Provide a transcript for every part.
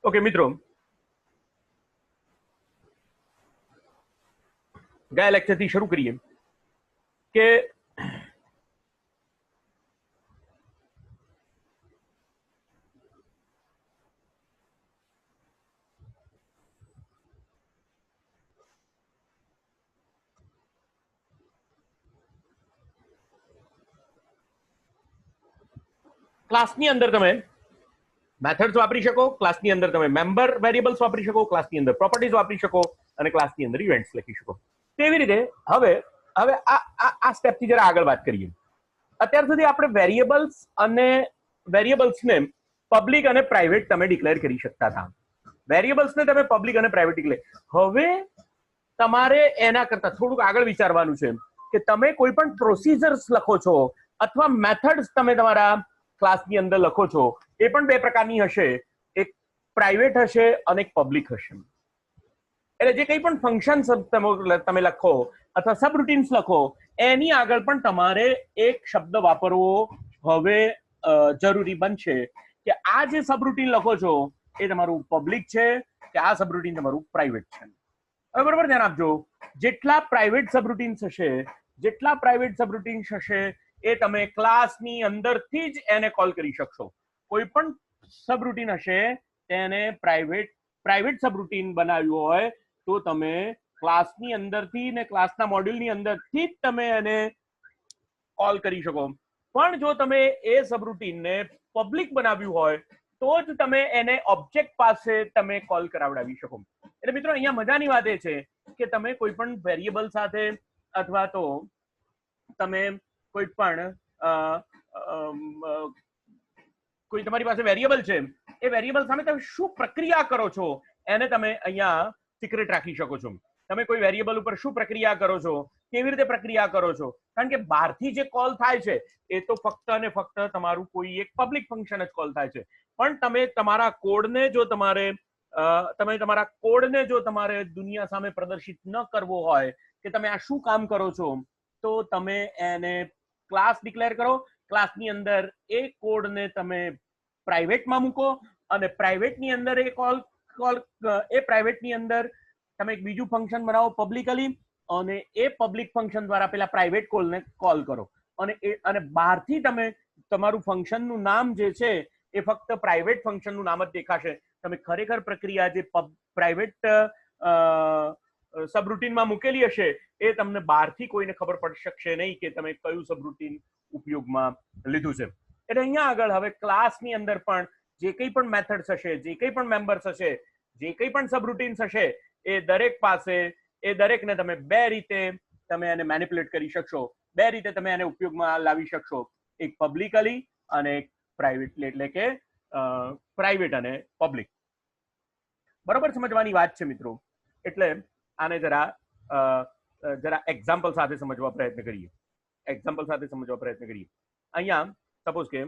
Okay મિત્રો, ગયા લેક્ચરથી શરૂ કરીએ કે ક્લાસની અંદર તમે મેથડ્સ વાપરી શકો, ક્લાસની અંદર તમે મેમ્બર વેરિયેબલ્સ વાપરી શકો, ક્લાસની અંદર પ્રોપર્ટીઝ વાપરી શકો અને ક્લાસની અંદર ઇવેન્ટ્સ લખી શકો. તેવી રીતે હવે હવે આ સ્ટેપથી જરા આગળ વાત કરીએ. અત્યાર સુધી આપણે વેરિયેબલ્સ અને વેરિયેબલ્સને પબ્લિક અને પ્રાઇવેટ તમે ડિક્લેર કરી શકતા હતા. વેરિયેબલ્સને તમે પબ્લિક અને પ્રાઇવેટ ડિક્લેર. હવે તમારે એના કરતા થોડુંક આગળ વિચારવાનું છે કે તમે કોઈ પણ પ્રોસિજર્સ લખો છો અથવા મેથડ્સ તમે તમારા ક્લાસની અંદર લખો છો, એ પણ બે પ્રકારની હશે. એક પ્રાઇવેટ હશે અને એક પબ્લિક હશે. એટલે જે કંઈ પણ ફંક્શન તમે લખો અથવા સબરૂટીન્સ લખો, એની આગળ પણ તમારે એક શબ્દ વાપરવો હવે જરૂરી બનશે કે આ જે સબરૂટીન લખો છો એ તમારું પબ્લિક છે કે આ સબરૂટીન તમારું પ્રાઇવેટ છે. હવે બરોબર ધ્યાન આપજો, જેટલા પ્રાઇવેટ સબરૂટીન્સ હશે, જેટલા પ્રાઇવેટ સબરૂટીન્સ હશે એ તમે ક્લાસની અંદરથી જ એને કોલ કરી શકશો. કોઈ પણ સબરૂટીન હશે તેને પ્રાઇવેટ સબરૂટીન બનાવ્યું હોય તો તમે ક્લાસની અંદરથી ને ક્લાસના મોડ્યુલની અંદરથી જ તમે એને કોલ કરી શકો. પણ જો તમે એ સબરૂટીનને પબ્લિક બનાવ્યું હોય તો જ તમે એને ઓબ્જેક્ટ પાસે તમે કોલ કરાવડાવી શકો. એટલે મિત્રો, અહીંયા મજાની વાત એ છે કે તમે કોઈ પણ વેરિયેબલ સાથે અથવા તો તમે કોઈ પણ કોઈ તમારી પાસે વેરિયેબલ છે, એ વેરિયેબલ સામે તમે શું પ્રક્રિયા કરો છો એને તમે અહીંયા સિક્રેટ રાખી શકો છો. તમે કોઈ વેરિયેબલ ઉપર શું પ્રક્રિયા કરો છો, કેવી રીતે પ્રક્રિયા કરો છો, કારણ કે બહારથી જે કોલ થાય છે એ તો ફક્ત અને ફક્ત તમારું કોઈ એક પબ્લિક ફંક્શન જ કોલ થાય છે. પણ તમે તમારા કોડને જો તમારે દુનિયા સામે પ્રદર્શિત ન કરવો હોય કે તમે આ શું કામ કરો છો, તો તમે એને ક્લાસ ડિક્લેર કરો. ક્લાસની અંદર એ કોડને તમે પ્રાઇવેટમાં મૂકો અને પ્રાઇવેટની અંદર એ પ્રાઇવેટની અંદર તમે એક બીજું ફંક્શન બનાવો પબ્લિકલી, અને એ પબ્લિક ફંક્શન દ્વારા પેલા પ્રાઇવેટ કોલને કોલ કરો. અને બહારથી તમે તમારું ફંક્શનનું નામ જે છે એ ફક્ત પ્રાઇવેટ ફંક્શનનું નામ જ દેખાશે. તમે ખરેખર પ્રક્રિયા જે પ્રાઇવેટ સબરૂટીનમાં મૂકેલી હશે એ તમને બહારથી કોઈને ખબર પડી શકશે નહીં કે તમે કયું સબરૂટીન ઉપયોગમાં લીધું છે. એટલે અહીંયા આગળ હવે ક્લાસની અંદર પણ જે કંઈ પણ મેથડ્સ હશે, જે કંઈ પણ મેમ્બર્સ હશે, જે કંઈ પણ સબરૂટીન્સ હશે, એ દરેક પાસે એ દરેકને તમે બે રીતે તમે એને મેનિપ્યુલેટ કરી શકશો. બે રીતે તમે એને ઉપયોગમાં લાવી શકશો, એક પબ્લિકલી અને એક પ્રાઇવેટલી, એટલે કે પ્રાઇવેટ અને પબ્લિક. બરોબર સમજવાની વાત છે મિત્રો. એટલે આને જરા એક્ઝામ્પલ સાથે સમજવા પ્રયત્ન કરીએ. અહીંયા સપોઝ કે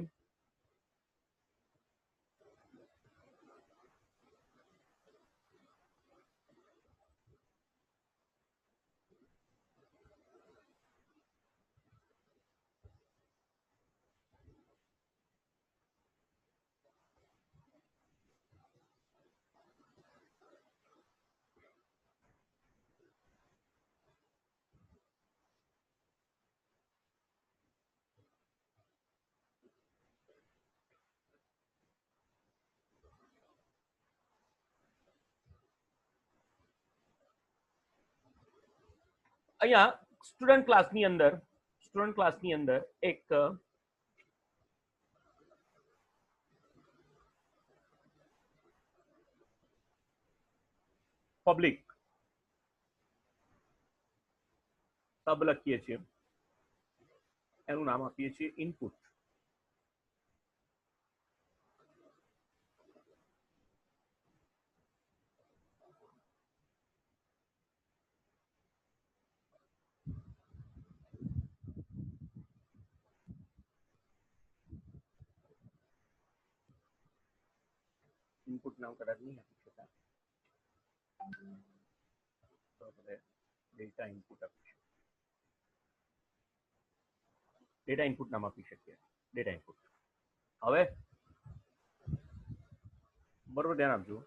અહીંયા સ્ટુડન્ટ ક્લાસની અંદર એક પબ્લિક સબ લખીએ છીએ, એનું નામ આપીએ છીએ ઇનપુટ. ઇનપુટ નામ કદાચ નહીં આપી શકાય, તો આપણે ડેટા ઇનપુટ આપીશું. ડેટા ઇનપુટ નામ આપી શકીએ, ડેટા ઇનપુટ. હવે બરોબર ધ્યાન આપજો.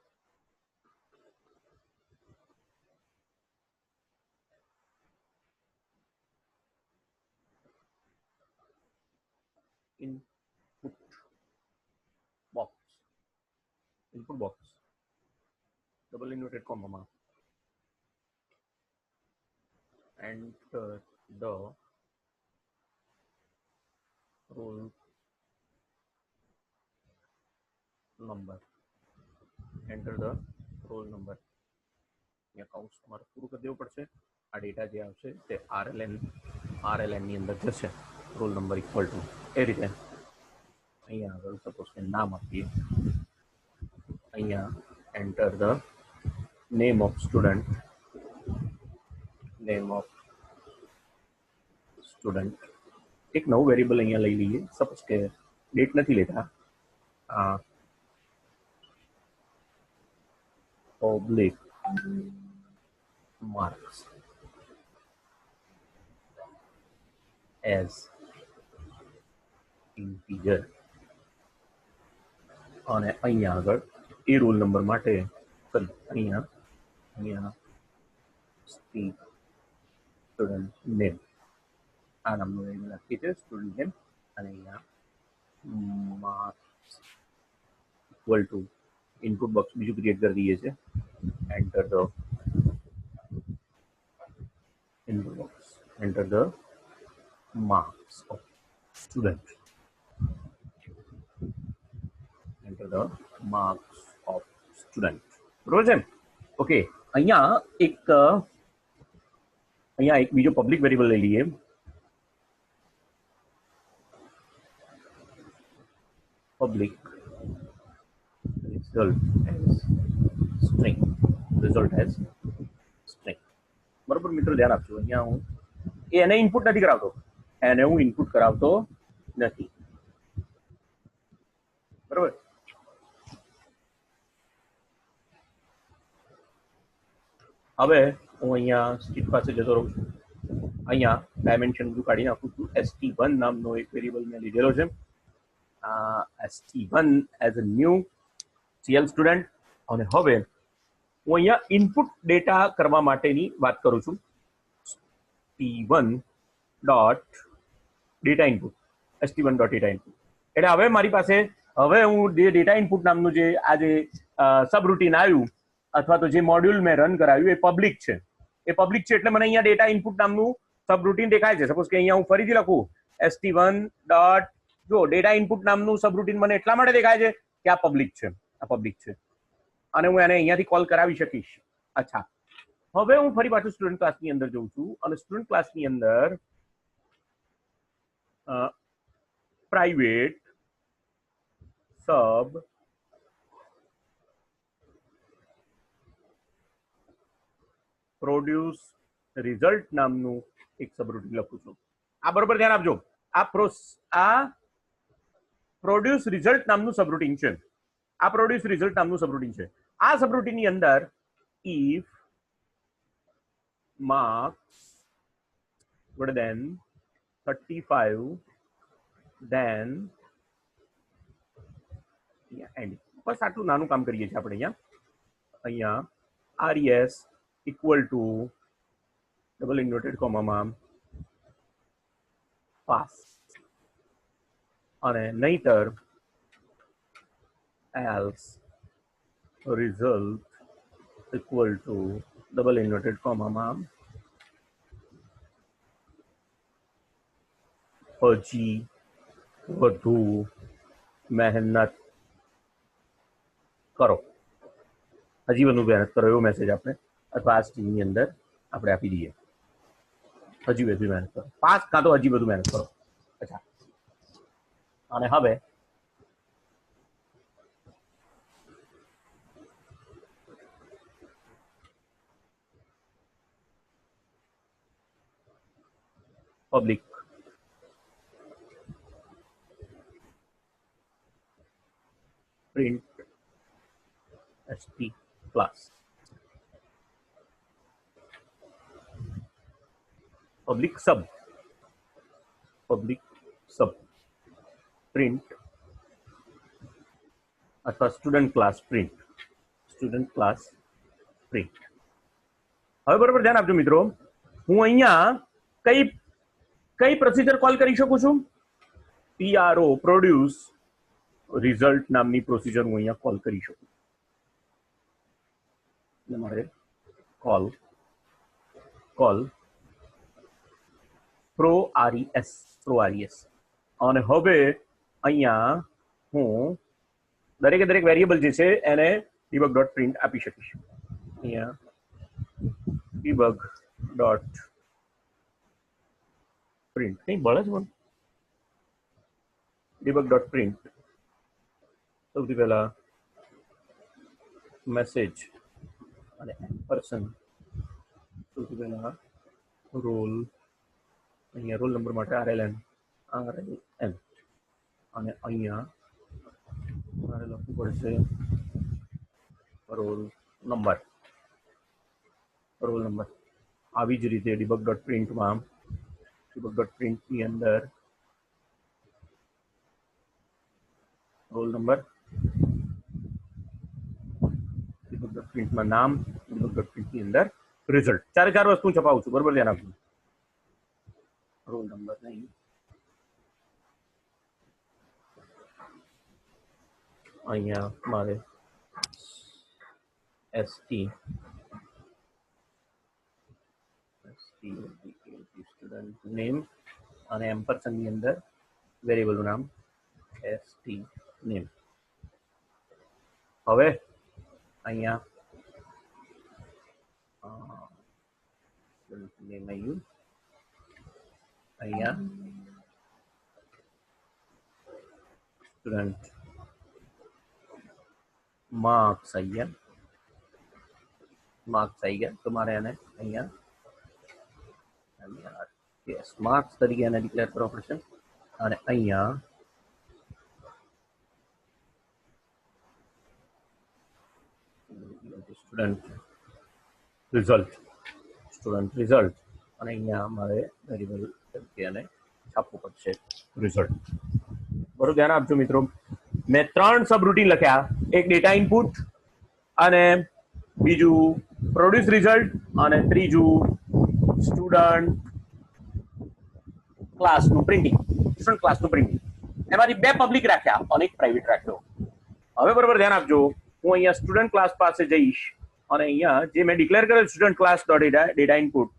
ઇનપુટ બોક્સ ડબલ ઇન્વર્ટેડ કોમામાં enter the roll number. Enter the roll number. અહીંયા કૌંસ તમારે પૂરું કરી દેવું પડશે. આ ડેટા જે આવશે તે RLN ની અંદર જશે. રોલ નંબર ઇક્વલ ટુ એ રીતે અહીંયા આગળ સપોઝ કે નામ આપીએ. અહીંયા enter the name of student. એક નવું વેરિયેબલ અહીંયા લઈ લઈએ. સપોઝ કે ડેટ નથી લેતા, પબ્લિક marks as integer અને અહીંયા આગળ એ રોલ નંબર માટે અહીંયા સ્ટુડન્ટ નેમ આ નામનું વેરિયેબલ આપી છે સ્ટુડન્ટ નેમ અને અહીંયા marks equal to input box બીજું ક્રિએટ કરી દઈએ છે. Enter the input box. Enter the marks of student. Enter the marks of student. બરોબર છે. ઓકે, અહીંયા એક બીજો પબ્લિક વેરિયેબલ લઈ લઈએ. Public result as string. બરોબર મિત્રો, ધ્યાન આપજો. અહીંયા હું એને ઇનપુટ નથી કરાવતો, નથી. બરોબર. હવે હું અહીંયા સ્ટ્રીટ પાસે જતો રહું છું. અહીંયા ડાયમેન્શન બધું કાઢી નાખું છું. st1 નામનો એક વેરિયેબલ મેં લીધેલો છે. st1 as a new CL student. અને હવે હું અહીંયા ઇનપુટ ડેટા કરવા માટેની વાત કરું છું. st1 dot data input. એટલે હવે મારી પાસે હું જે ડેટા ઇનપુટ નામનું જે આ જે સબ રૂટીન આવ્યું અથવા તો જે મોડ્યુલ મેં રન કરાવ્યું એ પબ્લિક છે. એટલે મને અહીંયા ડેટા ઇનપુટ નામનું સબ રૂટીન દેખાય છે. સપોઝ કે અહીંયા હું ફરીથી લખું st1 ડોટ જો ડેટા ઇનપુટ નામનું સબ રૂટીન મને એટલા માટે દેખાય છે કે આ પબ્લિક છે. અને હું એને અહીંયાથી કોલ કરાવી શકીશ. અચ્છા, હવે હું ફરી પાછું સ્ટુડન્ટ ક્લાસની અંદર જઉં છું અને સ્ટુડન્ટ ક્લાસની અંદર પ્રાઇવેટ સબ પ્રોડ્યુસ રિઝલ્ટ નામનું એક સબરૂટીન લખું છું. આ બરોબર ધ્યાન આપજો. આ પ્રોડ્યુસ રિઝલ્ટ નામનું સબરૂટીન છે. આ સબરૂટીનની અંદર if marks greater than 35 then end. બસ આટલું નાનું કામ કરીએ છીએ આપણે અહીંયા res equal to double inverted કોમામાં પાસ અને નહીતર else result equal to double inverted comma માં હજી વધુ મહેનત કરો એવો મેસેજ આપણે અથવા આ સ્ટ્રીંગની અંદર આપણે આપી દઈએ. હજી વધુ મહેનત કરો, પાસ કાં તો હજી વધુ મહેનત કરો. અચ્છા, અને હવે public print st class public sub print અથવા student class print. Student class print. હવે બરોબર ધ્યાન આપજો મિત્રો, હું અહીંયા કઈ પ્રોસિજર કોલ કરી શકું છું? PRO પ્રોડ્યુસ રિઝલ્ટ નામની પ્રોસિજર હું અહીંયા કોલ કરી શકું. મારે કોલ pro res અને હવે અહીંયા હું દરેકે દરેક વેરિયેબલ જે છે એને debug.print આપી શકીશ. અહીંયા debug.print કઈ બળે છે મને? debug.print સૌથી પહેલા મેસેજ અને એમ્પરસેન્ડ, સૌથી પહેલા રોલ, અહીંયા રોલ નંબર માટે RLN અને અહીંયા મારે લખવું પડશે રોલ નંબર. આવી જ રીતે debug.printમાં ની અંદર રોલ નંબર, debug.printમાં નામ, debug.print ની અંદર રિઝલ્ટ. ચાર વસ્તુ છપાવું છું, બરોબર ધ્યાન આપજો. રોલ નંબર નહીં, અહીંયા મારે ST સ્ટુડન્ટ નેમ અને એમ્પરસેન્ડ ની અંદર વેરિયેબલનું નામ ST નેમ. હવે અહીંયા નેમ આવ્યું, અહીંયા સ્ટુડન્ટ માર્ક્સ આવી ગયા, તો મારે એને અહીંયા માર્ક્સ તરીકે એને ડિક્લેર કરવો પડશે. અને અહીંયા સ્ટુડન્ટ રિઝલ્ટ અને અહીંયા મારે વેરિયેબલ તરીકે એને છાપવું પડશે રિઝલ્ટ. બરોબર ધ્યાન આપજો મિત્રો, મેં 3 સબ રૂટીન લખ્યા, એક ડેટા ઇનપુટ અને બીજું પ્રોડ્યુસ રિઝલ્ટ અને ત્રીજું સ્ટુડન્ટ ક્લાસનું પ્રિન્ટિંગ. એમાંથી 2 પબ્લિક રાખ્યા અને 1 પ્રાઇવેટ રાખ્યો. હવે બરોબર ધ્યાન આપજો, હું અહીંયા સ્ટુડન્ટ ક્લાસ પાસે જઈશ અને અહીંયા જે મેં ડિક્લેર કરેલ સ્ટુડન્ટ ક્લાસ ડેટા ઇનપુટ,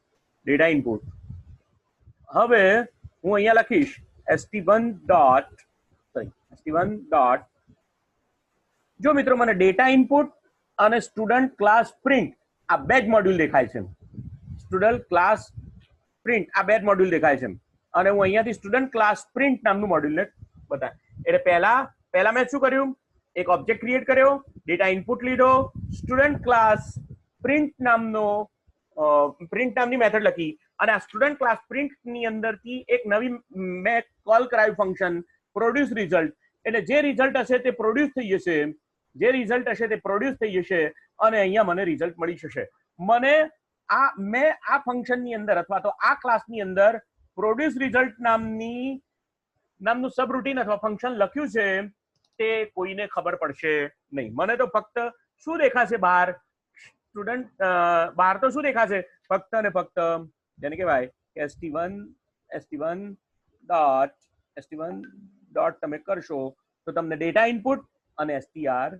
હવે હું અહીંયા લખીશ st1 ડોટ. જો મિત્રો મને ડેટા ઇનપુટ અને સ્ટુડન્ટ ક્લાસ પ્રિન્ટ આ 2 જ મોડ્યુલ દેખાય છે. સ્ટુડન્ટ ક્લાસ પ્રિન્ટ આ 2 જ મોડ્યુલ દેખાય છે અને હું અહીંયાથી સ્ટુડન્ટ ક્લાસ પ્રિન્ટ નામનું મોડ્યુલને બતાવ્યું. એટલે પહેલા મેં શું કર્યું? એક ઓબ્જેક્ટ ક્રિએટ કર્યો, ડેટા ઇનપુટ લીધો, સ્ટુડન્ટ ક્લાસ પ્રિન્ટ નામની મેથડ લખી અને આ સ્ટુડન્ટ ક્લાસ પ્રિન્ટ ની અંદરથી એક નવી મેં કોલ કરાયું ફંક્શન પ્રોડ્યુસ રિઝલ્ટ. એટલે જે રિઝલ્ટ હશે તે પ્રોડ્યુસ થઈ જશે, અને અહીંયા મને રિઝલ્ટ મળી જશે. મેં આ ફંક્શનની અંદર અથવા તો આ ક્લાસની અંદર પ્રોડ્યુસ રિઝલ્ટ નામનું સબરૂટીન અથવા ફંક્શન લખ્યું છે તે કોઈને ખબર પડશે નહીં. મને તો ફક્ત શું દેખાશે બહાર? બહાર તો શું દેખાશે? ફક્ત ને ફક્ત જેને કહેવાય st1 ડોટ તમે કરશો તો તમને ડેટા ઇનપુટ અને str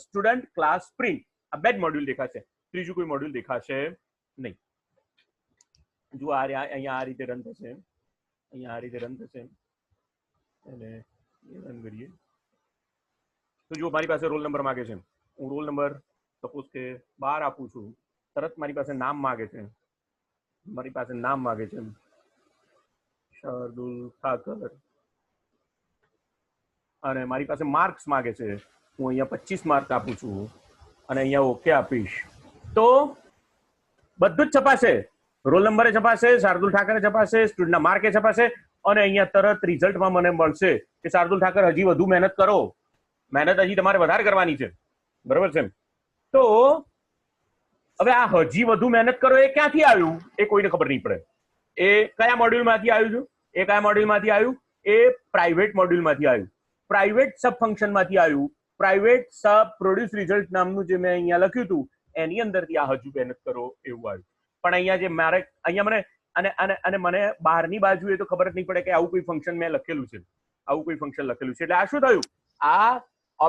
સ્ટુડન્ટ ક્લાસ પ્રિન્ટ આ 2 જ મોડ્યુલ દેખાશે, ત્રીજું કોઈ મોડ્યુલ દેખાશે નહીં. જો અહીંયા આ રીતે રન થશે, અને રન કરીએ તો જો મારી પાસે રોલ નંબર માંગે છે, હું રોલ નંબર સપોઝ કે 12 આપું છું, તરત મારી પાસે નામ માંગે છે, શાર્દુલ ઠાકર, અને મારી પાસે માર્ક્સ માંગે છે, હું અહીંયા 25 માર્ક આપું છું અને અહીંયા ઓકે આપીશ તો બધું જ છપાશે. રોલ નંબરે છપાશે, શાર્દુલ ઠાકરે છપાશે, સ્ટુડન્ટના માર્કે છપાશે અને અહીંયા તરત રિઝલ્ટમાં મને મળશે કે શાર્દુલ ઠાકર હજી વધુ મહેનત કરો, મહેનત હજી તમારે વધારે કરવાની છે. બરોબર છે? તો હવે આ હજી વધુ મહેનત કરો એ ક્યાંથી આવ્યું એ કોઈને ખબર નહીં પડે. એ કયા મોડ્યુલમાંથી આવ્યું છે? એ પ્રાઇવેટ મોડ્યુલમાંથી આવ્યું. પ્રાઇવેટ સબ ફંક્શનમાંથી આવ્યું. પ્રાઇવેટ સબ પ્રોડ્યુસ રિઝલ્ટ નામનું જે મેં અહીંયા લખ્યું હતું એની અંદરથી આ હજુ મહેનત કરો એવું આવ્યું. પણ અહીંયા જે મારે અહીંયા મને અને મને બહારની બાજુએ તો ખબર જ નહીં પડે કે આવું કોઈ ફંક્શન મેં લખેલું છે, આવું કોઈ ફંક્શન લખેલું છે. એટલે આ શું થયું? આ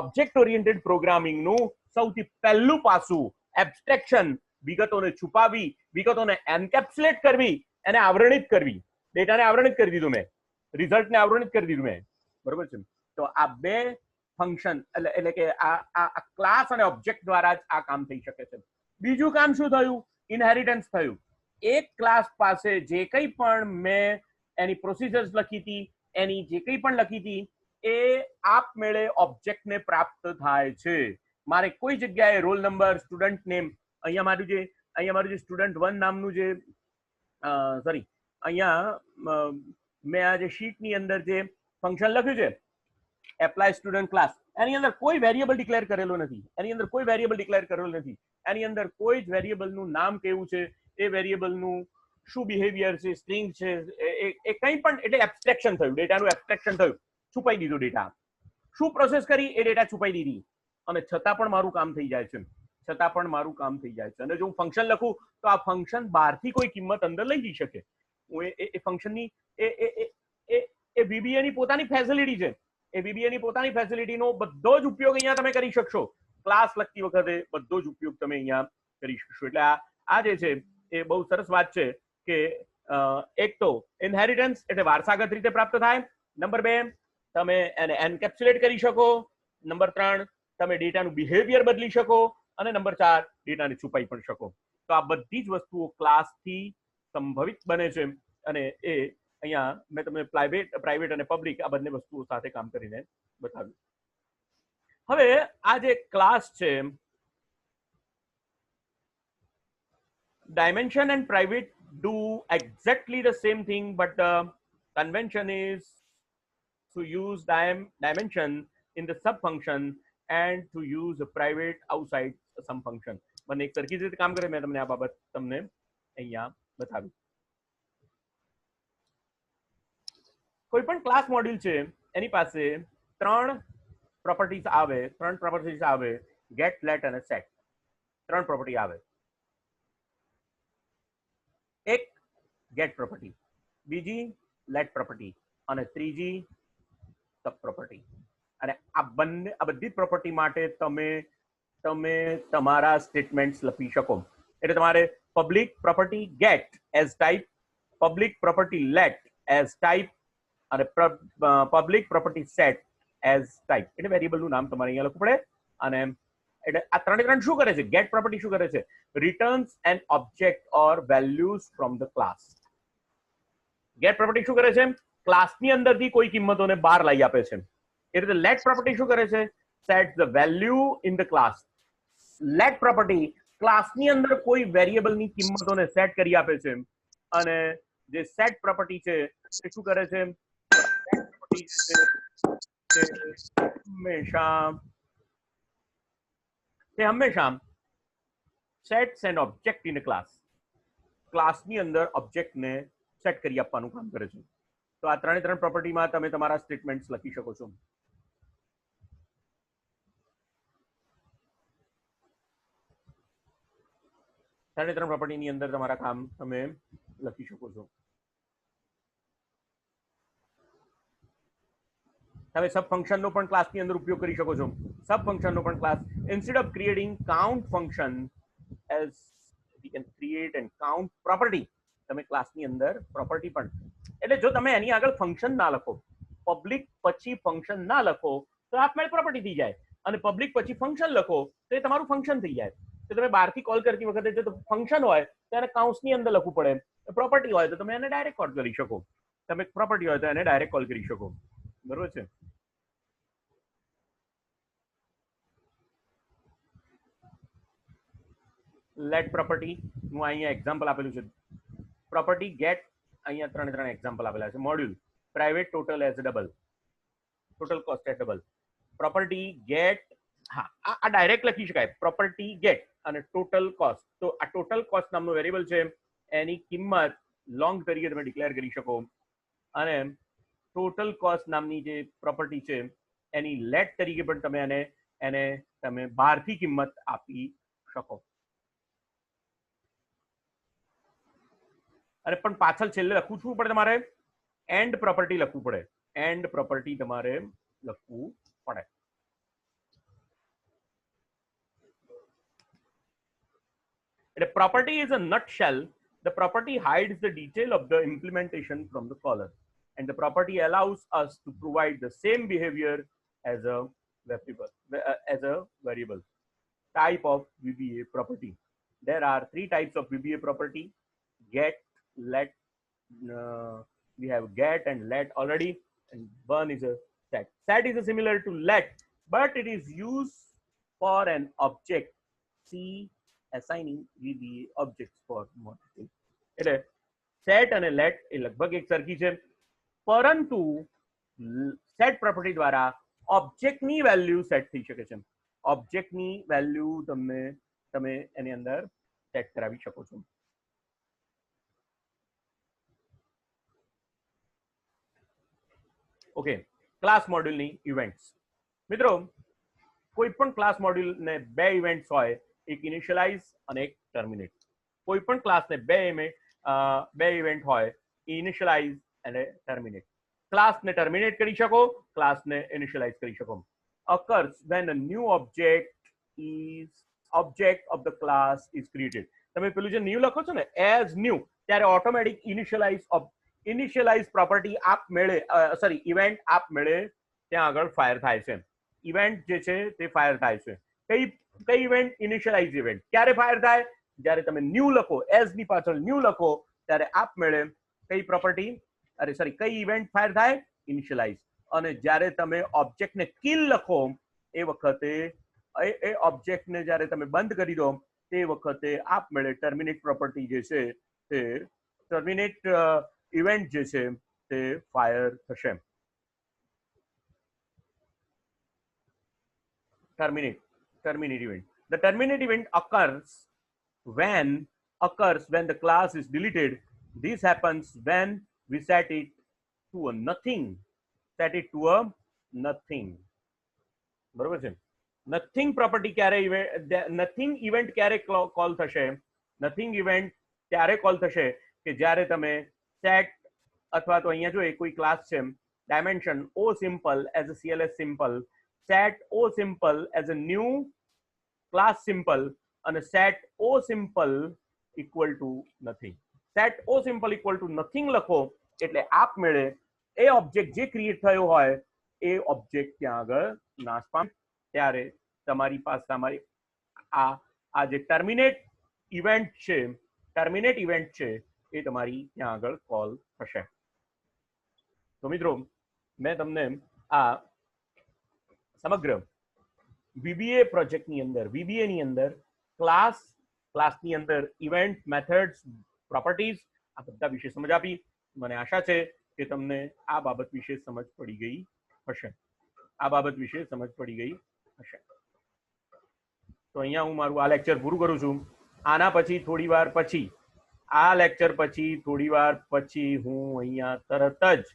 ઓબ્જેક્ટ ઓરિએન્ટેડ પ્રોગ્રામિંગનું સૌથી પહેલું પાસું એબ્સ્ટ્રેક્શન, વિગતોને છુપાવી, વિગતોને એન્કેપ્સ્યુલેટ કરવી, એને આવરણિત કરવી. ડેટાને આવરણિત કરી દીધું મેં, રિઝલ્ટને આવરણિત કરી દીધું મેં, બરોબર છે. તો આ બે ફંક્શન એટલે કે આ ક્લાસ અને ઓબ્જેક્ટ દ્વારા જ આ કામ થઈ શકે છે. બીજું કામ શું થયું? ઇનહેરિટન્સ થયું. એક ક્લાસ પાસે જે કંઈ પણ મેં એની પ્રોસિજર્સ લખી હતી, એની જે કંઈ પણ લખી હતી એ આપમેળે ઓબ્જેક્ટને પ્રાપ્ત થાય છે. મારે કોઈ જગ્યાએ રોલ નંબર, સ્ટુડન્ટ નેમ, અહીંયા મારું જે સ્ટુડન્ટ 1 નામનું જે સોરી અહીંયા મેં આ જે શીટની અંદર જે ફંક્શન લખ્યું છે એપ્લાય સ્ટુડન્ટ ક્લાસ, એની અંદર કોઈ વેરિયેબલ ડિક્લેર કરેલો નથી. એની અંદર કોઈ વેરિયેબલ ડિક્લેર કરેલો નથી. એની અંદર કોઈ જ વેરિયેબલનું નામ કેવું છે, એ વેરિયેબલનું શું બિહેવિયર છે, સ્ટ્રિંગ છે, એ કંઈ પણ, એટલે એબ્સ્ટ્રેક્શન થયું, ડેટાનું એબ્સ્ટ્રેક્શન થયું, છુપાઈ દીધું ડેટા. શું પ્રોસેસ કરી? એ ડેટા છુપાઈ દીધી. અને છતાં પણ મારું કામ થઈ જાય છે, છતાં પણ મારું કામ થઈ જાય છે. અને જો હું ફંક્શન લખું તો આ ફંક્શન બહારથી કોઈ કિંમત અંદર લઈ જઈ શકે. હું એ ફંક્શનની એ VBA ની પોતાની ફેસિલિટી છે. એ VBA ની પોતાની ફેસિલિટીનો બધો જ ઉપયોગ અહીંયા તમે કરી શકશો. ક્લાસ લખતી વખતે બધો જ ઉપયોગ તમે અહીંયા કરી શકશો. એટલે આ જે છે એ બહુ સરસ વાત છે કે એક તો ઇનહેરિટન્સ એટલે વારસાગત રીતે પ્રાપ્ત થાય. નંબર 2, તમે એને એન્કેપ્સ્યુલેટ કરી શકો. નંબર 3, તમે ડેટાનું બિહેવિયર બદલી શકો. અને નંબર 4, ડેટાને છુપાઈ પણ શકો. તો આ બધી જ વસ્તુઓ ક્લાસથી સંભવિત બને છે. અને એ અહીંયા મેં તમને પ્રાઇવેટ અને પબ્લિક આ બંને વસ્તુઓ સાથે કામ કરીને બતાવ્યું. હવે આ જે ક્લાસ છે, dimension and private do exactly the same thing, but the convention is to use dimension in the sub function and to use a private outside some function. બંને એક સરખી રીતે કામ કરે. મેં તમને આ બાબત તમને અહીંયા બતાવી. કોઈ પણ ક્લાસ મોડ્યુલ છે એની પાસે 3 પ્રોપર્ટીઝ આવે, ગેટ, લેટ અને સેટ. 3 પ્રોપર્ટી આવે. એક ગેટ પ્રોપર્ટી, બીજી લેટ પ્રોપર્ટી અને ત્રીજી સબ પ્રોપર્ટી. અને આ બધી પ્રોપર્ટી માટે તમે તમારા સ્ટેટમેન્ટ્સ લખી શકો. એટલે તમારે public property get as type, public property let as type અને public property set as type. એટલે વેરિયેબલનું નામ તમારે અહીંયા લખવું પડે. અને એટલે આ 3 શું કરે છે? ગેટ પ્રોપર્ટી શું કરે છે? Returns an object or values from the class. Get property શું કરે છે? ક્લાસની અંદરથી કોઈ કિંમતોને બહાર લઈ આપે છે. એ રીતે લેટ પ્રોપર્ટી શું કરે છે? Set the value in the class. Let property ક્લાસની અંદર કોઈ વેરિયેબલની કિંમતોને સેટ કરી આપે છે. અને જે સેટ પ્રોપર્ટી છે એ શું કરે છે? સેટ પ્રોપર્ટી હંમેશા sets and object in class, ક્લાસની અંદર ઓબ્જેક્ટને સેટ કરી આપવાનું કામ કરે છે. તો આ 3 પ્રોપર્ટીમાં તમે તમારા સ્ટેટમેન્ટ્સ લખી શકો છો. ત્રણ પ્રોપર્ટીની અંદર તમારા કામ તમે લખી શકો છો. તમે સબ ફંક્શનનો પણ ક્લાસની અંદર ઉપયોગ કરી શકો છો. સબ ફંક્શનનો પણ class, instead of creating count function as we can create and count property. તમે ક્લાસની અંદર પ્રોપર્ટી પણ, એટલે જો તમે એની આગળ ફંક્શન ના લખો, પબ્લિક પછી ફંક્શન ના લખો તો આપમેળે પ્રોપર્ટી થઈ જાય. અને પબ્લિક પછી ફંક્શન લખો તો એ તમારું ફંક્શન થઈ જાય. તો તમે બહારથી કોલ કરતી વખતે જો ફંક્શન હોય તો એને કાઉન્ટ્સની અંદર લખવું પડે. પ્રોપર્ટી હોય તો તમે એને ડાયરેક્ટ કોલ કરી શકો. તમે પ્રોપર્ટી હોય તો એને ડાયરેક્ટ કોલ કરી શકો. બરોબર છે? લેટ પ્રોપર્ટી હું અહીંયા એક્ઝામ્પલ આપેલું છે. પ્રોપર્ટી ગેટ અહીંયા 3 એક્ઝામ્પલ આપેલા છે. Module private total as double, total cost as double. Property get, હા આ ડાયરેક્ટ લખી શકાય. પ્રોપર્ટી ગેટ અને ટોટલ કોસ્ટ. તો આ ટોટલ કોસ્ટ નામનો વેરિયેબલ છે, એની કિંમત લોંગ તરીકે તમે ડિક્લેર કરી શકો. અને ટોટલ કોસ્ટ નામની જે પ્રોપર્ટી છે એની લેટ તરીકે પણ તમે એને તમે બહારથી કિંમત આપી શકો. અને પણ પાછળ છેલ્લે લખવું શું પડે તમારે? એન્ડ પ્રોપર્ટી લખવું પડે. એન્ડ પ્રોપર્ટી તમારે લખવું પડે. એટલે property is a nutshell. The property hides the detail of the implementation from the caller, and the property allows us to provide the same behavior as a variable. Type of VBA property. There are 3 types of VBA property: get, let. We have get and let already, and one is a set. Set is similar to let, but it is used for an object. See assigning VBA objects for monitoring. એટલે set અને late એ લગભગ એક સરખી છે, પરંતુ set property દ્વારા ઓબ્જેક્ટની value set થઈ શકે છે. ઓબ્જેક્ટની વેલ્યુ તમે એની અંદર સેટ કરાવી શકો છો. ઓકે, ક્લાસ મોડ્યુલની ઇવેન્ટ્સ. મિત્રો, કોઈ પણ ક્લાસ મોડ્યુલને 2 ઇવેન્ટ્સ હોય, એક ઇનિશિયલાઇઝ અને એક ટર્મિનેટ. કોઈ પણ ક્લાસને 2 ઇવેન્ટ હોય, ઇનિશિયલાઇઝ અને ટર્મિનેટ. ક્લાસને ટર્મિનેટ કરી શકો, ક્લાસને ઇનિશિયલાઇઝ કરી શકો. occurs when a new object of the class is created. તમે પેલું જે ન્યુ લખો છો ને એઝ ન્યુ, ત્યારે ઓટોમેટિક ઇનિશિયલાઇઝ પ્રોપર્ટી આપમેળે ઇવેન્ટ આપમેળે ત્યાં આગળ ફાયર થાય છે. ઇવેન્ટ જે છે તે ફાયર થાય છે. કઈ ઇવેન્ટ? Initialize event. ક્યારે ફાયર થાય? જ્યારે તમે ન્યુ લખો, એઝ ની પાછળ ન્યુ લખો, ત્યારે આપમેળે કઈ પ્રોપર્ટી કઈ ઇવેન્ટ ફાયર થાય? ઇનિશિયલાઇઝ. અને જ્યારે તમે ઓબ્જેક્ટને કિલ લખો એ વખતે એ ઓબ્જેક્ટને જ્યારે તમે બંધ કરી દો તે વખતે આપમેળે ટર્મિનેટ પ્રોપર્ટી જે છે તે ટર્મિનેટ ઇવેન્ટ જે છે તે ફાયર થશે. terminate event. The terminate event occurs when the class is deleted. This happens when we set it to a nothing. બરોબર છે? નથિંગ પ્રોપર્ટી ક્યારે નથિંગ ઇવેન્ટ ક્યારે કોલ થશે? નથિંગ ઇવેન્ટ ત્યારે કોલ થશે કે જ્યારે તમે સેટ, અથવા તો અહીંયા જો કોઈ ક્લાસ છે dimension o simple as a cls simple, set o simple as a new class simple, અને set o simple equal to nothing. set o simple equal to nothing લખો એટલે આપમેળે એ ઓબ્જેક્ટ જે ક્રિએટ થયો હોય એ ઓબ્જેક્ટ ત્યાં આગળ નાશ પામે. ત્યારે તમારી પાસે આ જે ટર્મિનેટ ઇવેન્ટ છે એ તમારી ત્યાં આગળ કોલ થશે. તો મિત્રો, મેં તમને આ સમગ્ર VBA પ્રોજેક્ટની અંદર, VBA ની અંદર ક્લાસની અંદર ઇવેન્ટ, મેથડ્સ, પ્રોપર્ટીઝ, આ બધા વિશે સમજ આપી. મને આશા છે કે તમને આ બાબત વિશે સમજ પડી ગઈ હશે. તો અહીંયા હું મારું આ લેક્ચર પૂરું કરું છું. આના પછી થોડી વાર પછી, આ લેક્ચર પછી થોડી વાર પછી હું અહીંયા તરત જ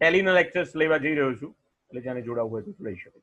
ટેલીના લેક્ચર્સ લેવા જઈ રહ્યો છું. એટલે જેને જોડાવવું હોય તો જોડાઈ શકે.